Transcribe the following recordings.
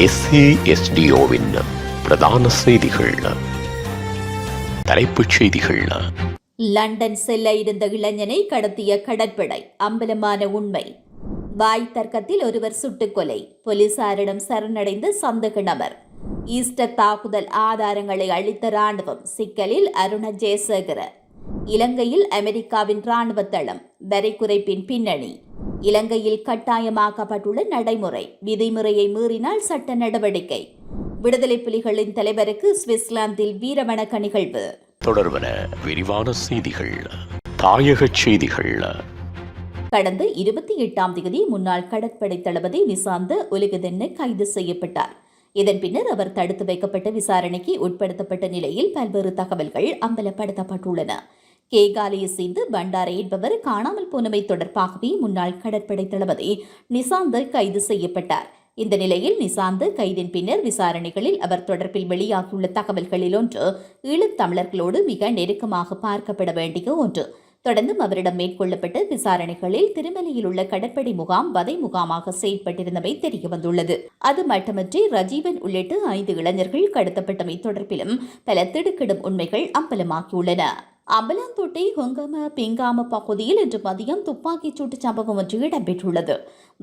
SASDOவின் பிரதான செய்திகள். தலைப்புச் செய்திகள். லண்டன் செல்ல இருந்த இளைஞனை கடத்திய கடற்படை, அம்பலமான உண்மை. வாய் தர்க்கத்தில் ஒருவர் சுட்டுக்கொலை, போலீசாரிடம் சரணடைந்த சந்தேக நபர். ஈஸ்டர் தாக்குதல் ஆதாரங்களை அளித்த ராணுவம், சிக்கலில் அருண ஜெயசேகர. இலங்கையில் அமெரிக்காவின் ராணுவ தளம், வரி குறைப்பின் பின்னணி. இலங்கையில் கட்டாயமாக்கப்பட்டுள்ள நடைமுறை, விதிமுறையை மீறினால் சட்ட நடவடிக்கை. விடுதலை புலிகளின் தலைவருக்கு சுவிட்சர்லாந்தில் வீரவணக்க நிகழ்வு. தொடர்வன விரிவான செய்திகள். தாயக செய்திகள். கடந்த 28ஆம் தேதி முன்னாள் கடற்படை தளபதி நிசாந்த உலகதென்ன கைது செய்யப்பட்டார். இதன் பின்னர் அவர் தடுத்து வைக்கப்பட்ட விசாரணைக்கு உட்படுத்தப்பட்ட நிலையில் பல்வேறு தகவல்கள் அம்பலப்படுத்தப்பட்டுள்ளன. கேகாலையை சேர்ந்து பண்டாரை என்பவர் காணாமல் போனமை தொடர்பாகவே முன்னாள் கடற்படை தளபதி நிசாந்த கைது செய்யப்பட்டார். இந்த நிலையில் நிசாந்த கைதின் பின்னர் விசாரணைகளில் அவர் தொடர்பில் வெளியாகியுள்ள தகவல்களில் ஒன்று ஈழத்தமிழர்களோடு மிக நெருக்கமாக பார்க்கப்பட வேண்டிய ஒன்று. தொடர்ந்தும் அவரிடம் மேற்கொள்ளப்பட்ட விசாரணைகளில் திருமலையில் உள்ள கடற்படை முகாம் வதை முகாமாக செயல்பட்டிருந்தமை தெரியவந்துள்ளது. அது மட்டுமின்றி ரஜீவன் உள்ளிட்ட 5 இளைஞர்கள் கடத்தப்பட்டமை தொடர்பிலும் பல திடுக்கிடும் உண்மைகள் அம்பலமாகியுள்ளன. அம்பலாந்தோட்டை ஹொங்கம பிங்காம பகுதியில் இன்று மதியம் துப்பாக்கிச் சூட்டு சம்பவம் ஒன்று இடம்பெற்றுள்ளது.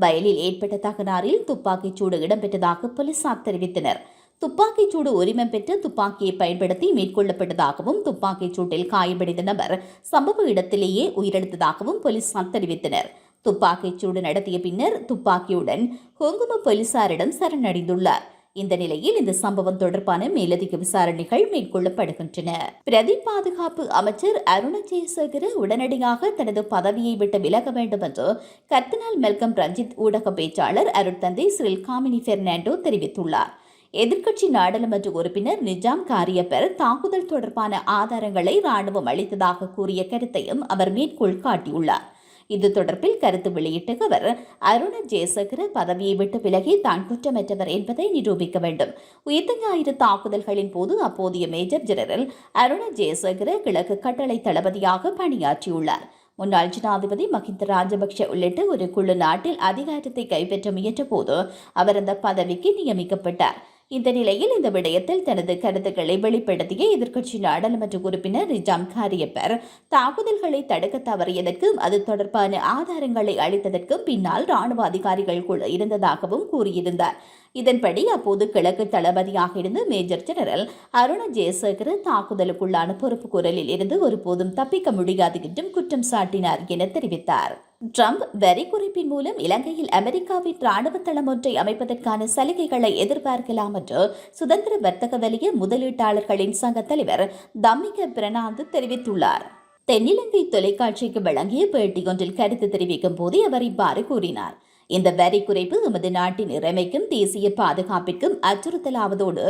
வயலில் ஏற்பட்ட தகராறில் துப்பாக்கிச் சூடு இடம்பெற்றதாக போலீசார் தெரிவித்தனர். துப்பாக்கிச் சூடு உரிமம் பெற்ற துப்பாக்கியை பயன்படுத்தி மேற்கொள்ளப்பட்டதாகவும், துப்பாக்கிச் சூட்டில் காயமடைந்த நபர் சம்பவ இடத்திலேயே உயிரிழந்ததாகவும் போலீசார் தெரிவித்தனர். துப்பாக்கிச் சூடு நடத்திய பின்னர் துப்பாக்கியுடன் ஹொங்கும போலீசாரிடம் சரணடைந்துள்ளார். இந்த நிலையில் இந்த சம்பவம் தொடர்பான மேலதிக விசாரணைகள் மேற்கொள்ளப்படுகின்றன. பிரதி பாதுகாப்பு அமைச்சர் அருண ஜெயசேகர உடனடியாக தனது பதவியை விட்டு விலக வேண்டும் என்று கர்தினால் மெல்கம் ரஞ்சித் ஊடக பேச்சாளர் அருட்தந்தை சிறில் காமினி பெர்னாண்டோ தெரிவித்துள்ளார். எதிர்க்கட்சி நாடாளுமன்ற உறுப்பினர் நிஜாம் காரியப்பர் தாக்குதல் தொடர்பான ஆதாரங்களை ராணுவம் அளித்ததாக கூறிய கருத்தையும் அவர் மேற்கோள் காட்டியுள்ளார். இது தொடர்பில் கருத்து வெளியிட்ட அவர், அருண ஜெயசேகர பதவியை விட்டு விலகி தான் குற்றமற்றவர் என்பதை நிரூபிக்க வேண்டும். உயிர்த்த ஞாயிறு தாக்குதல்களின் போது அப்போதைய மேஜர் ஜெனரல் அருண ஜெயசேகர கிழக்கு கட்டளை தளபதியாக பணியாற்றியுள்ளார். முன்னாள் ஜனாதிபதி மஹிந்த ராஜபக்ஷ உள்ளிட்ட ஒரு குழு நாட்டில் அதிகாரத்தை கைப்பற்ற முயன்ற போது அவர் அந்த பதவிக்கு நியமிக்கப்பட்டார். இந்த நிலையில் இந்த விடயத்தில் தனது கருத்துக்களை வெளிப்படுத்திய எதிர்க்கட்சி நாடாளுமன்ற உறுப்பினர் நிஜாம் காரியப்பர் தாக்குதல்களை தடுக்க தவறியதற்கும் அது தொடர்பான ஆதாரங்களை அளித்ததற்கும் பின்னால் ராணுவ அதிகாரிகள் குழு இருந்ததாகவும் கூறியிருந்தார். இதன்படி அப்போது கிழக்கு தளபதியாக இருந்த மேஜர் ஜெனரல் அருண ஜெயசேகர தாக்குதலுக்குள்ளான பொறுப்பு குரலில் இருந்து ஒருபோதும் தப்பிக்க முடியாது என்றும் குற்றம் சாட்டினார் என தெரிவித்தார். ட்ரம்ப் வரி குறைப்பின் மூலம் இலங்கையில் அமெரிக்காவின் ராணுவ தளம் ஒன்றை அமைப்பதற்கான சலுகைகளை எதிர்பார்க்கலாம் என்று சுதந்திர வர்த்தக வலய முதலீட்டாளர்களின் சங்க தலைவர் தம்மிக பிரணாந்து தெரிவித்துள்ளார். தென்னிலங்கை தொலைக்காட்சிக்கு வழங்கிய பேட்டியொன்றில் கருத்து தெரிவிக்கும் போது அவர் இவ்வாறு கூறினார். இந்த வரி குறைப்பு எமது நாட்டின் இறைமைக்கும் தேசிய பாதுகாப்பிற்கும் அச்சுறுத்தலாவதோடு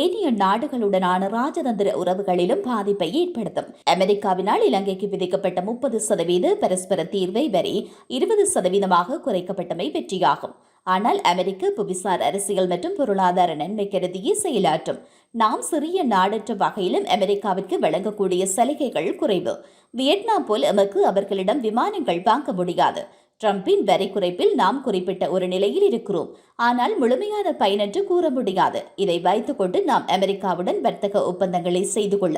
ஏனைய நாடுகளுடனான ராஜதந்திர உறவுகளிலும் பாதிப்பை ஏற்படுத்தும். அமெரிக்காவினால் இலங்கைக்கு விதிக்கப்பட்ட 30% பரஸ்பர தீர்வை வரி 20% குறைக்கப்பட்டமை வெற்றியாகும். ஆனால் அமெரிக்க புவிசார் அரசியல் மற்றும் பொருளாதார நன்மை கருதியே செயலாற்றும். நாம் சிறிய நாடற்ற வகையிலும் அமெரிக்காவிற்கு வழங்கக்கூடிய சலுகைகள் குறைவு. வியட்நாம் போல் எமக்கு அவர்களிடம் விமானங்கள் வாங்க முடியாது. ட்ரம்பின் வரி குறைப்பில் நாம் குறிப்பிட்ட ஒரு நிலையில் இருக்கிறோம். ஆனால் முழுமையான பயனென்று கூற முடியாது. இதை வைத்துக் கொண்டு நாம் அமெரிக்காவுடன் வர்த்தக ஒப்பந்தங்களை செய்து கொள்ள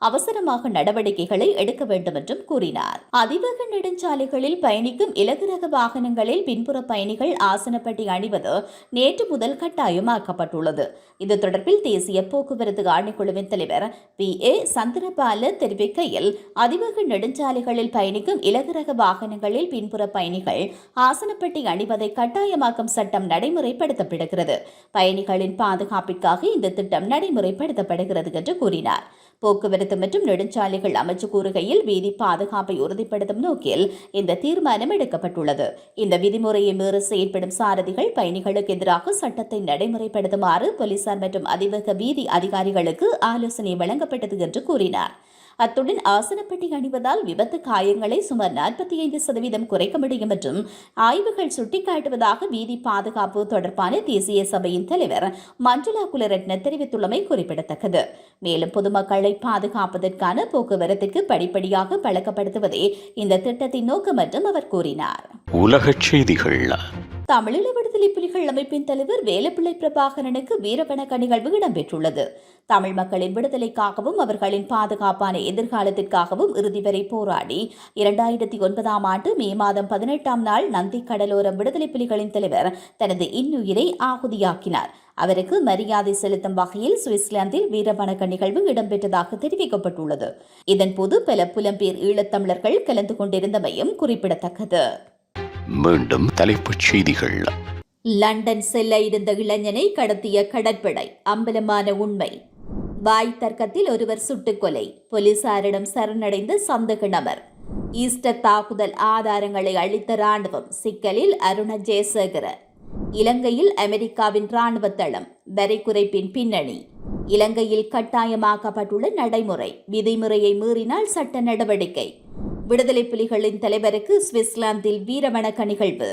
அவசரமாக நடவடிக்கைகளை எடுக்க வேண்டும் என்றும் கூறினார். அதிவேக நெடுஞ்சாலைகளில் பயணிக்கும் இலகுரக வாகனங்களில் பின்புற பயணிகள் ஆசனப்பட்டி அணிவது நேற்று முதல் கட்டாயமாக்கப்பட்டுள்ளது. இது தொடர்பில் தேசிய போக்குவரத்து ஆணைக்குழுவின் தலைவர் PA சந்திரபால தெரிவிக்கையில், அதிவேக நெடுஞ்சாலைகளில் பயணிக்கும் இலகுரக வாகனங்களில் பின்புற பயணிகள் ஆசனப்பட்டி அணிவதை கட்டாயமாக்கும் சட்டம் நடைமுறைப்படுத்தப்படுகிறது. பயணிகளின் பாதுகாப்பிற்காக இந்த திட்டம் நடைமுறைப்படுத்தப்படுகிறது என்று கூறினார். போக்குவரத்து மற்றும் நெடுஞ்சாலைகள் அமைச்சு கூறுகையில், வீதி பாதுகாப்பை உறுதிப்படுத்தும் நோக்கில் இந்த தீர்மானம் எடுக்கப்பட்டுள்ளது. இந்த விதிமுறையை மீறி செயல்படும் சாரதிகள் பயணிகளுக்கு எதிராக சட்டத்தை நடைமுறைப்படுத்துமாறு போலீசார் மற்றும் அதிவேக வீதி அதிகாரிகளுக்கு ஆலோசனை வழங்கப்பட்டது என்று கூறினார். அத்துடன் ஆசனப்பட்டி அணிவதால் விபத்து காயங்களை சுமார் 45% குறைக்க முடியும் என்றும் ஆய்வுகள் சுட்டிக்காட்டுவதாக வீதி பாதுகாப்பு தொடர்பான தேசிய சபையின் தலைவர் மஞ்சுளா குலரட்ன தெரிவித்துள்ளமை குறிப்பிடத்தக்கது. மேலும் பொதுமக்களை பாதுகாப்பதற்கான போக்குவரத்திற்கு படிப்படியாக பழக்கப்படுத்துவதே இந்த திட்டத்தின் நோக்கம் என்றும் அவர் கூறினார். உலகச் செய்திகள். தமிழீழ விடுதலை புலிகள் அமைப்பின் தலைவர் வேலுப்பிள்ளை பிரபாகரனுக்கு வீரவணக்க நிகழ்வு இடம்பெற்றுள்ளது. தமிழ் மக்களின் விடுதலைக்காகவும் அவர்களின் பாதுகாப்பான எதிர்காலத்திற்காகவும் இறுதி வரை போராடி 2009ஆம் ஆண்டு மே மாதம் 18ஆம் நாள் நந்தி கடலோரம் விடுதலை புலிகளின் தலைவர் தனது இன்னுயிரை ஆகுதியாக்கினார். அவருக்கு மரியாதை செலுத்தும் வகையில் சுவிட்சர்லாந்தில் வீரவணக்க நிகழ்வு இடம்பெற்றதாக தெரிவிக்கப்பட்டுள்ளது. இதன்போது பல புலம்பெயர் ஈழத்தமிழர்கள் கலந்து கொண்டிருந்தமையும் குறிப்பிடத்தக்கது. மீண்டும் தலைப்புச் செய்திகள். லண்டன் செல்ல இருந்த இளைஞனை கடத்திய கடற்படை, அம்பலமான உண்மை. வாய் தர்க்கத்தில் ஒருவர் சுட்டுக்கொலை, போலீசாரிடம் சரணடைந்த சந்தேக நபர். ஈஸ்டர் தாக்குதல் ஆதாரங்களை அளித்த ராணுவம், சிக்கலில் அருண ஜெயசேகர. இலங்கையில் அமெரிக்காவின் ராணுவ தளம், வரி குறைப்பின் பின்னணி. இலங்கையில் கட்டாயமாக்கப்பட்டுள்ள நடைமுறை, விதிமுறையை மீறினால் சட்ட நடவடிக்கை. விடுதலை புலிகளின் தலைவருக்கு சுவிட்சர்லாந்தில் வீரவணக்க நிகழ்வு.